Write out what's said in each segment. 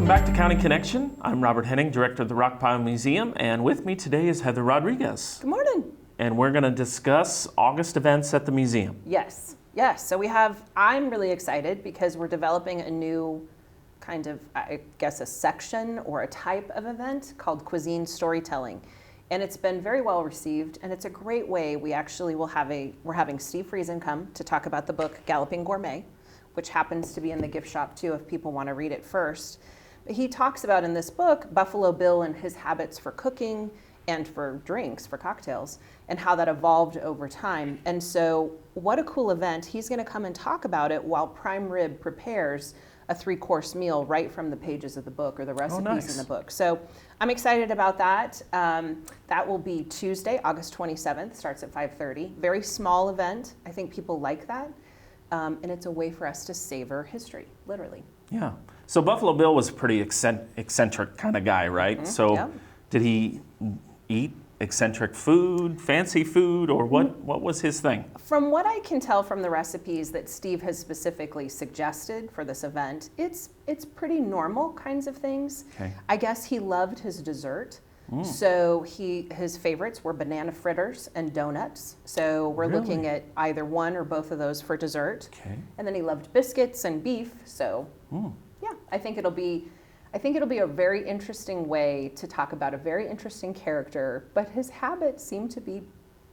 Welcome back to County Connection. I'm Robert Henning, Director of the Rockpile Museum, and with me today is Heather Rodriguez. Good morning. And we're going to discuss August events at the museum. Yes. So I'm really excited because we're developing a new kind of, I guess, a section or a type of event called cuisine storytelling. And it's been very well received, and it's a great way. We're having Steve Friesen come to talk about the book Galloping Gourmet, which happens to be in the gift shop too if people want to read it first. But he talks about in this book Buffalo Bill and his habits for cooking and for drinks, for cocktails, and how that evolved over time. And so what a cool event. He's going to come and talk about it while Prime Rib prepares a 3-course meal right from the pages of the book or the recipes in the book. So I'm excited about that. That will be Tuesday, August 27th, starts at 5:30. Very small event. I think people like that. And it's a way for us to savor history, literally. Yeah. So Buffalo Bill was a pretty eccentric kind of guy, right? Mm-hmm. So Did he eat eccentric food, fancy food, or what was his thing? From what I can tell from the recipes that Steve has specifically suggested for this event, it's pretty normal kinds of things. Okay. I guess he loved his dessert. So his favorites were banana fritters and donuts. So we're looking at either one or both of those for dessert. Okay. And then he loved biscuits and beef. So yeah, I think it'll be a very interesting way to talk about a very interesting character, but his habits seem to be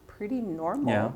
pretty normal. Yeah.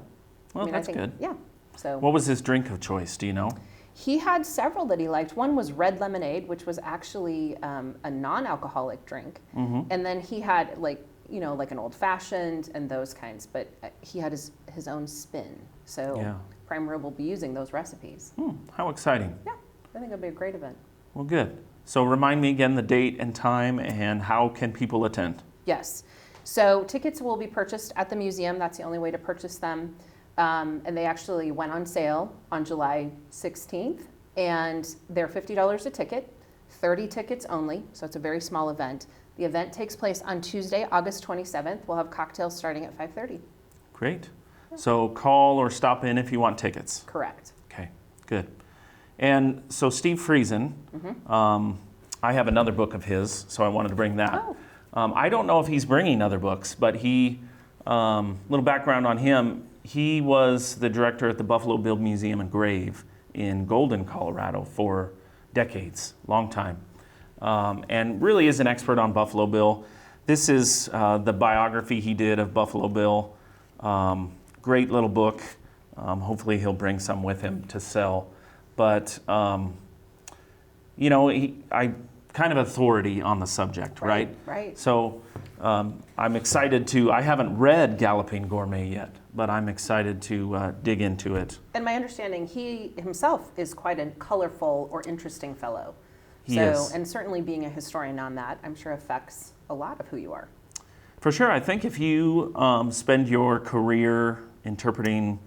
Well, that's good. Yeah. So what was his drink of choice? Do you know? he had several that he liked. One was red lemonade, which was actually a non-alcoholic drink. Mm-hmm. And then he had like an old fashioned and those kinds, but he had his own spin. So Prime Rib will be using those recipes. How exciting. Yeah, I think it'll be a great event. Well, good. So remind me again the date and time and how can people attend? Yes. So tickets will be purchased at the museum. That's the only way to purchase them. And they actually went on sale on July 16th. And they're $50 a ticket, 30 tickets only. So it's a very small event. The event takes place on Tuesday, August 27th. We'll have cocktails starting at 5:30. Great. So call or stop in if you want tickets. Correct. Okay, good. And so Steve Friesen, I have another book of his, so I wanted to bring that. Oh. I don't know if he's bringing other books, but little background on him, he was the director at the Buffalo Bill Museum and Grave in Golden, Colorado for decades, long time, and really is an expert on Buffalo Bill. This is the biography he did of Buffalo Bill. Great little book. Hopefully he'll bring some with him to sell. But, I kind of authority on the subject, right? Right. So I'm excited I haven't read Galloping Gourmet yet, but I'm excited to dig into it. And my understanding, he himself is quite a colorful or interesting fellow. He is. And certainly being a historian on that, I'm sure affects a lot of who you are. For sure. I think if you spend your career interpreting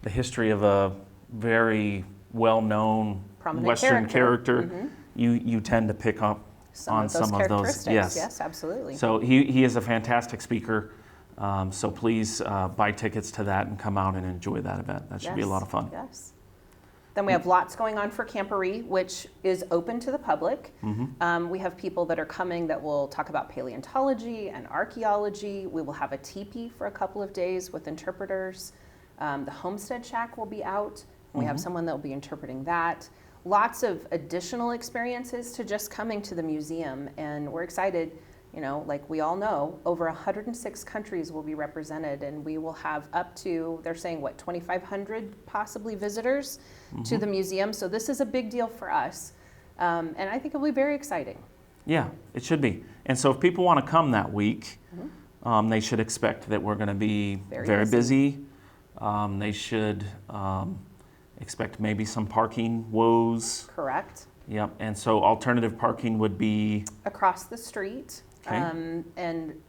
the history of a very well-known prominent Western character, you tend to pick up on some of those. Yes, absolutely. So he is a fantastic speaker. So please buy tickets to that and come out and enjoy that event. That should be a lot of fun. Yes. Then we have lots going on for Camporee, which is open to the public. We have people that are coming that will talk about paleontology and archaeology. We will have a teepee for a couple of days with interpreters. The Homestead Shack will be out. We have someone that will be interpreting that. Lots of additional experiences to just coming to the museum. And we're excited, like we all know, over 106 countries will be represented, and we will have up to, they're saying, 2,500 possibly visitors to the museum. So this is a big deal for us. And I think it'll be very exciting. Yeah, it should be. And so if people want to come that week, they should expect that we're going to be very busy. They should expect maybe some parking woes. Correct. Yep. And so alternative parking would be across the street. Okay. And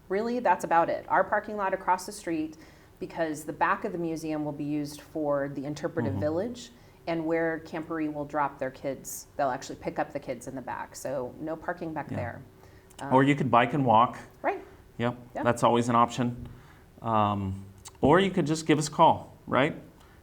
really that's about it. Our parking lot across the street, because the back of the museum will be used for the interpretive village, and where Camporee will drop their kids. They'll actually pick up the kids in the back. So no parking back there. Or you could bike and walk. Right. Yep. That's always an option. Or you could just give us a call, right?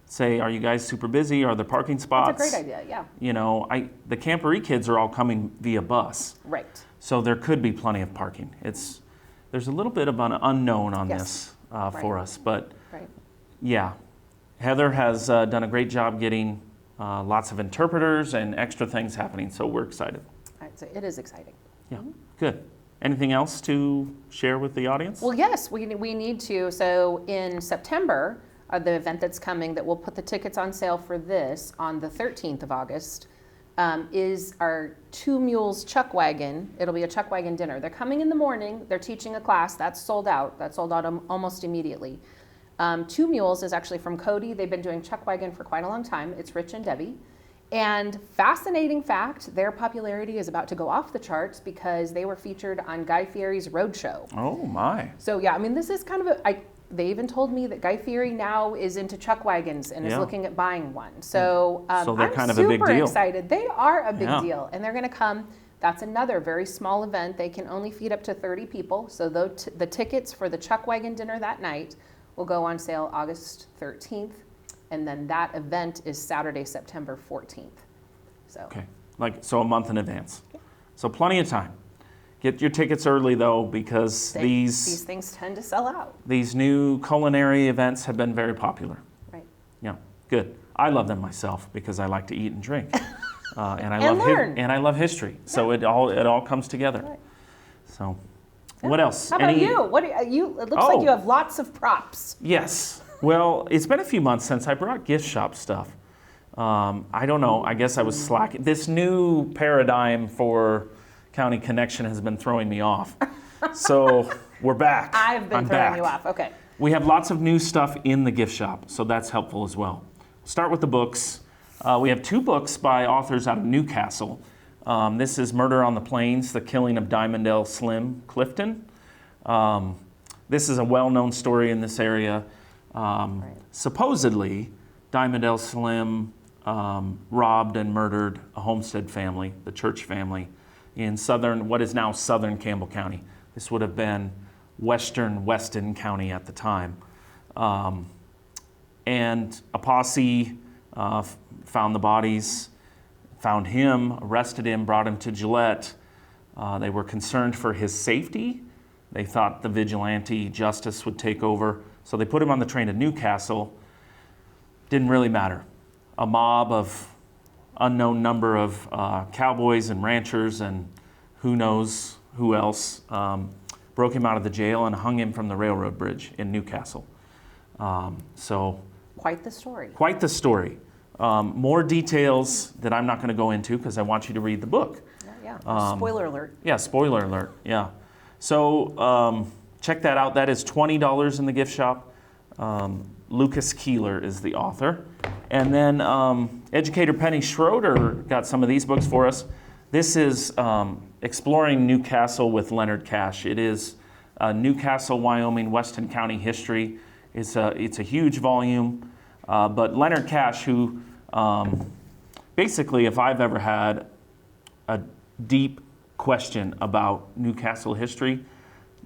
say, are you guys super busy? Are there parking spots? That's a great idea, yeah. You know, the Camporee kids are all coming via bus. Right. So there could be plenty of parking. There's a little bit of an unknown on this for us. But yeah, Heather has done a great job getting lots of interpreters and extra things happening. So we're excited. So it is exciting. Yeah, good. Anything else to share with the audience? Well, yes, we need to. So in September, the event that's coming that we'll put the tickets on sale for this on the 13th of August is our Two Mules Chuck Wagon. It'll be a Chuck Wagon dinner. They're coming in the morning. They're teaching a class. That's sold out. That sold out almost immediately. Two Mules is actually from Cody. They've been doing Chuck Wagon for quite a long time. It's Rich and Debbie. And fascinating fact, their popularity is about to go off the charts because they were featured on Guy Fieri's Roadshow. Oh my. So yeah, I mean, this is kind of they even told me that Guy Fieri now is into Chuck Wagons and is looking at buying one. So, so they're I'm kind of a big super deal. excited. They are a big deal, and they're going to come. That's another very small event. They can only feed up to 30 people. So the tickets for the Chuck Wagon dinner that night will go on sale August 13th. And then that event is Saturday, September 14th. So. Okay, so a month in advance. Okay. So plenty of time. Get your tickets early though, because these things tend to sell out. These new culinary events have been very popular. Right. Yeah, good. I love them myself because I like to eat and drink, and I love history. So it all comes together. Right. So, what else? How about you? It looks like you have lots of props. Yes. Well, it's been a few months since I brought gift shop stuff. I don't know. I guess I was slacking. This new paradigm for County Connection has been throwing me off. So we're back. I've been throwing you off. Okay. We have lots of new stuff in the gift shop, so that's helpful as well. Start with the books. We have 2 books by authors out of Newcastle. This is Murder on the Plains, The Killing of Diamond L. Slim Clifton. This is a well-known story in this area. Supposedly, Diamond L. Slim robbed and murdered a Homestead family, the Church family, in what is now southern Campbell County. This would have been western Weston County at the time. And a posse found the bodies, found him, arrested him, brought him to Gillette. They were concerned for his safety. They thought the vigilante justice would take over. So they put him on the train to Newcastle. Didn't really matter. A mob of unknown number of cowboys and ranchers and who knows who else broke him out of the jail and hung him from the railroad bridge in Newcastle. So quite the story. Quite the story. More details that I'm not going to go into because I want you to read the book. Yeah. Spoiler alert. Yeah, spoiler alert. Yeah. So check that out. That is $20 in the gift shop. Lucas Keeler is the author. And then educator Penny Schroeder got some of these books for us. This is Exploring Newcastle with Leonard Cash. It is Newcastle, Wyoming, Weston County history. It's a huge volume. But Leonard Cash, who basically, if I've ever had a deep question about Newcastle history,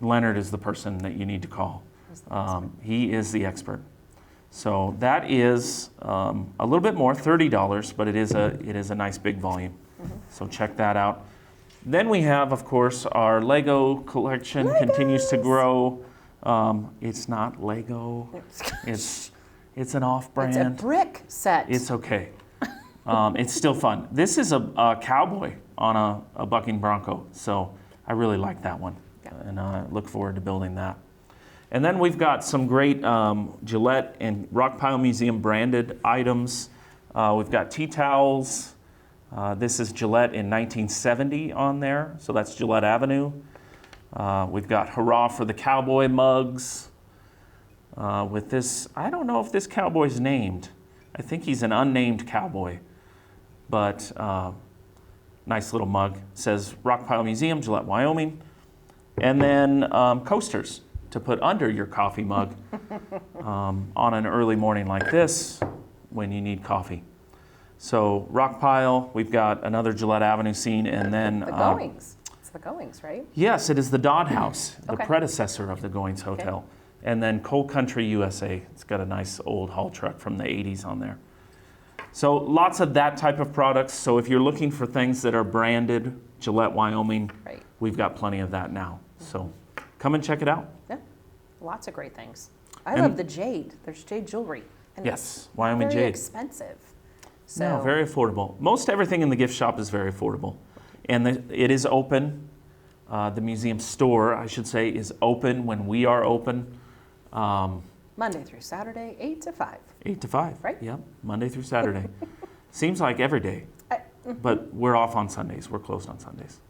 Leonard is the person that you need to call. He is the expert. So that is a little bit more, $30, but it is a nice big volume. Mm-hmm. So check that out. Then we have, of course, our Lego collection continues to grow. It's not Lego. It's an off-brand. It's a brick set. It's okay. It's still fun. This is a cowboy on a bucking bronco, so I really like that one, and I look forward to building that. And then we've got some great Gillette and Rockpile Museum branded items. We've got tea towels. This is Gillette in 1970 on there, so that's Gillette Avenue. We've got Hurrah for the Cowboy mugs. With this, I don't know if this cowboy's named. I think he's an unnamed cowboy, but nice little mug. It says Rockpile Museum, Gillette, Wyoming. And then coasters to put under your coffee mug on an early morning like this when you need coffee. So Rockpile, we've got another Gillette Avenue scene, and then the Goings. It's the Goings, right? Yes, it is the Dodd House, the predecessor of the Goings Hotel. And then Coal Country USA. It's got a nice old haul truck from the 80s on there. So lots of that type of products. So if you're looking for things that are branded Gillette, Wyoming, Right. we've got plenty of that now. So come and check it out. Yeah, lots of great things. I And- love the jade. There's jade jewelry. And Yes, it's Wyoming very jade. expensive. No, very affordable. Most everything in the gift shop is very affordable. And it is open. The museum store, I should say, is open when we are open. Monday through Saturday, 8 to 5. 8 to 5. Right. Yep, Monday through Saturday. Seems like every day. But we're off on Sundays. We're closed on Sundays.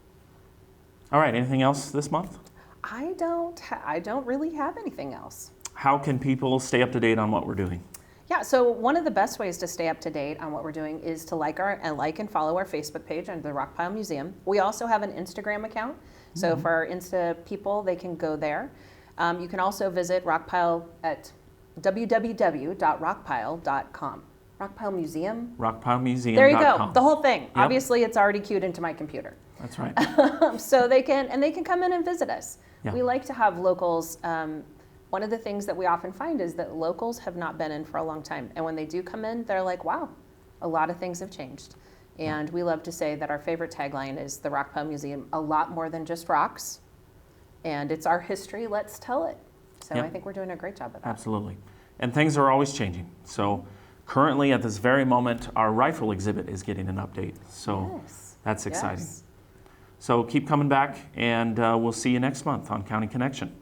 All right, anything else this month? I don't really have anything else. How can people stay up to date on what we're doing? Yeah, so one of the best ways to stay up to date on what we're doing is to like and follow our Facebook page under the Rockpile Museum. We also have an Instagram account. So for our Insta people, they can go there. You can also visit Rockpile at www.rockpile.com. Rockpile Museum. RockpileMuseum.com. There you go, the whole thing. Yep. Obviously, it's already queued into my computer. That's right. So they can come in and visit us. Yeah. We like to have locals. One of the things that we often find is that locals have not been in for a long time. And when they do come in, they're like, wow, a lot of things have changed. And we love to say that our favorite tagline is the Rockpile Museum, a lot more than just rocks. And it's our history, let's tell it. So Yep. I think we're doing a great job of that. Absolutely. And things are always changing. So currently at this very moment, our rifle exhibit is getting an update. So Yes. that's exciting. Yes. So keep coming back, and we'll see you next month on County Connection.